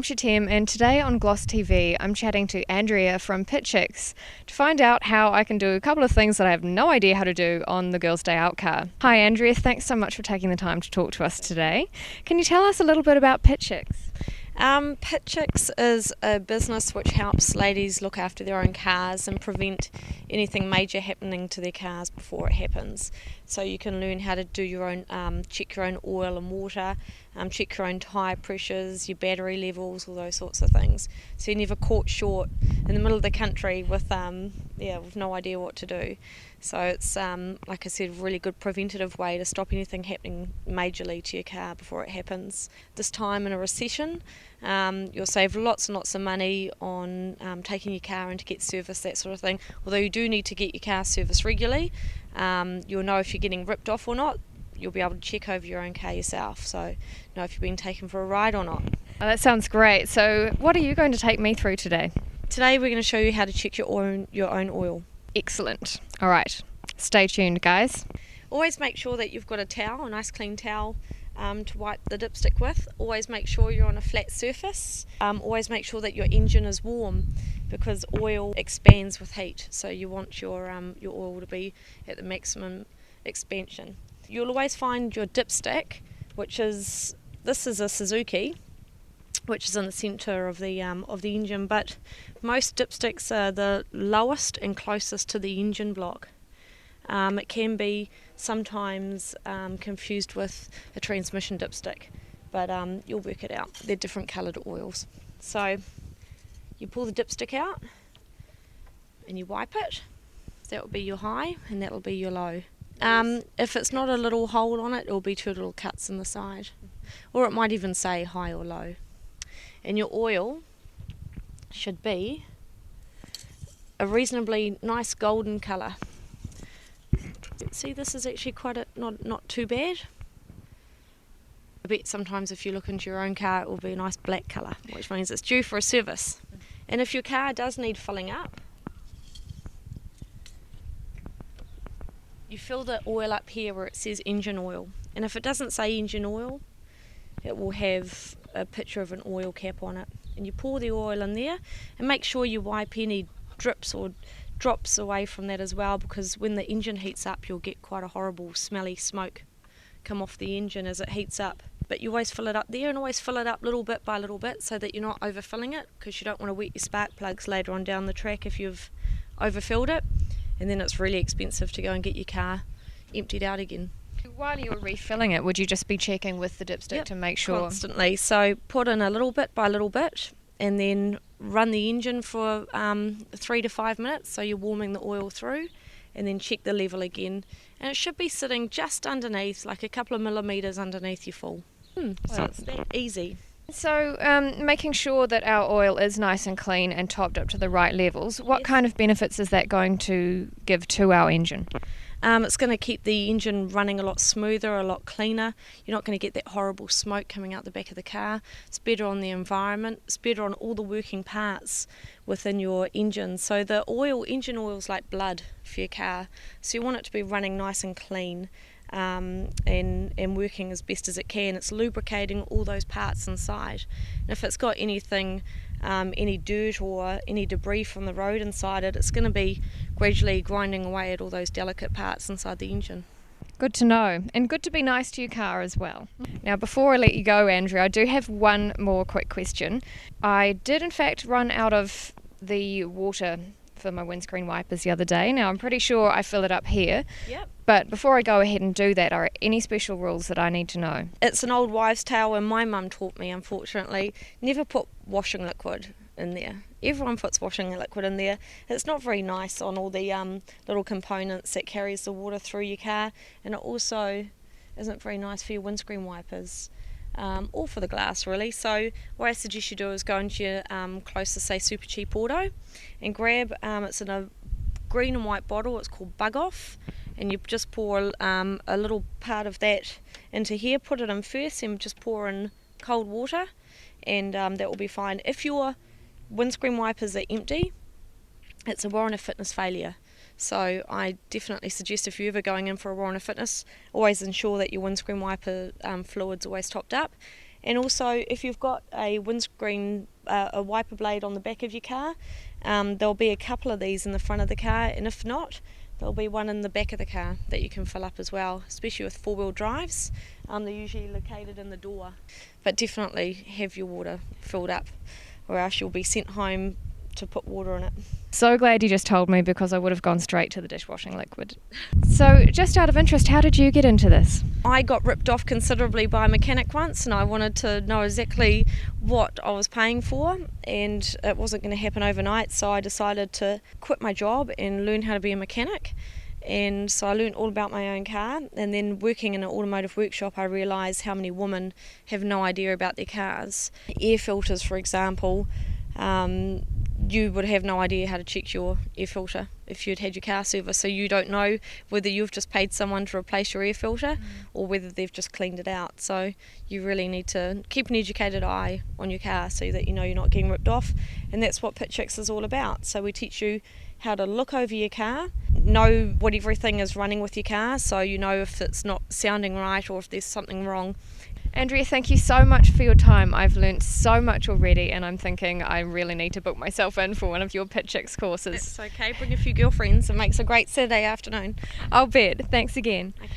Culture Team, and today on Gloss TV I'm chatting to Andrea from Pit Chix to find out how I can do a couple of things that I have no idea how to do on the Girls' Day Out car. Hi Andrea, thanks so much for taking the time to talk to us today. Can you tell us a little bit about Pit Chix? Pit Chix is a business which helps ladies look after their own cars and prevent anything major happening to their cars before it happens. So you can learn how to do your own, check your own oil and water, check your own tyre pressures, your battery levels, all those sorts of things. So you're never caught short in the middle of the country with no idea what to do. So it's, like I said, a really good preventative way to stop anything happening majorly to your car before it happens. This time in a recession, you'll save lots and lots of money on taking your car in to get serviced, that sort of thing. Although you do need to get your car serviced regularly, you'll know if you're getting ripped off or not. You'll be able to check over your own car yourself, so know if you've been taken for a ride or not. Oh, that sounds great. So what are you going to take me through today? Today we're going to show you how to check your own oil. Excellent. All right, stay tuned guys. Always make sure that you've got a towel, a nice clean towel to wipe the dipstick with. Always make sure you're on a flat surface. Always make sure that your engine is warm, because oil expands with heat, so you want your oil to be at the maximum expansion. You'll always find your dipstick, this is a Suzuki, which is in the centre of the engine, but most dipsticks are the lowest and closest to the engine block. It can be sometimes confused with a transmission dipstick, but you'll work it out. They're different coloured oils. So you pull the dipstick out and you wipe it. That will be your high and that will be your low. If it's not a little hole on it, it will be two little cuts in the side, or it might even say high or low. And your oil should be a reasonably nice golden colour. See, this is actually quite not too bad. I bet sometimes if you look into your own car it will be a nice black colour, which means it's due for a service. And if your car does need filling up, you fill the oil up here where it says engine oil. And if it doesn't say engine oil, it will have a picture of an oil cap on it. And you pour the oil in there and make sure you wipe any drips or drops away from that as well, because when the engine heats up you'll get quite a horrible smelly smoke come off the engine as it heats up. But you always fill it up there, and always fill it up little bit by little bit so that you're not overfilling it, because you don't want to wet your spark plugs later on down the track if you've overfilled it, and then it's really expensive to go and get your car emptied out again. While you were refilling it, would you just be checking with the dipstick to make sure? Constantly. So put in a little bit by little bit, and then run the engine for 3 to 5 minutes, so you're warming the oil through, and then check the level again, and it should be sitting just underneath, like a couple of millimetres underneath your full. So it's that easy. So making sure that our oil is nice and clean and topped up to the right levels, what kind of benefits is that going to give to our engine? It's going to keep the engine running a lot smoother, a lot cleaner. You're not going to get that horrible smoke coming out the back of the car. It's better on the environment. It's better on all the working parts within your engine. So the engine oil is like blood for your car. So you want it to be running nice and clean and working as best as it can. It's lubricating all those parts inside. And if it's got anything, any dirt or any debris from the road inside it, it's going to be gradually grinding away at all those delicate parts inside the engine. Good to know, and good to be nice to your car as well. Now before I let you go, Andrea, I do have one more quick question. I did in fact run out of the water for my windscreen wipers the other day. Now I'm pretty sure I fill it up here. Yep. But before I go ahead and do that, are any special rules that I need to know? It's an old wives' tale, and my mum taught me, unfortunately, never put washing liquid in there. Everyone puts washing liquid in there. It's not very nice on all the little components that carries the water through your car, and it also isn't very nice for your windscreen wipers. Or for the glass really. So what I suggest you do is go into your closest, say, Super Cheap Auto, and grab, it's in a green and white bottle, it's called Bug Off, and you just pour a little part of that into here, put it in first, and just pour in cold water, and that will be fine. If your windscreen wipers are empty, it's a warrant of fitness failure. So I definitely suggest, if you're ever going in for a warrant of fitness, always ensure that your windscreen wiper fluid's always topped up, And also, if you've got a windscreen, a wiper blade on the back of your car, there'll be a couple of these in the front of the car, and if not, there'll be one in the back of the car that you can fill up as well, especially with four-wheel drives. They're usually located in the door. But definitely have your water filled up, or else you'll be sent home to put water in it. So glad you just told me, because I would have gone straight to the dishwashing liquid. So just out of interest, how did you get into this? I got ripped off considerably by a mechanic once, and I wanted to know exactly what I was paying for, and it wasn't going to happen overnight, so I decided to quit my job and learn how to be a mechanic. And so I learned all about my own car, and then working in an automotive workshop I realised how many women have no idea about their cars. Air filters, for example, you would have no idea how to check your air filter if you'd had your car serviced, so you don't know whether you've just paid someone to replace your air filter or whether they've just cleaned it out. So you really need to keep an educated eye on your car so that you know you're not getting ripped off, and that's what Pit Chix is all about. So we teach you how to look over your car, know what everything is running with your car, so you know if it's not sounding right or if there's something wrong. Andrea, thank you so much for your time. I've learnt so much already, and I'm thinking I really need to book myself in for one of your Pit Chix courses. That's okay, bring a few girlfriends. It makes a great Saturday afternoon. I'll bet. Thanks again. Okay.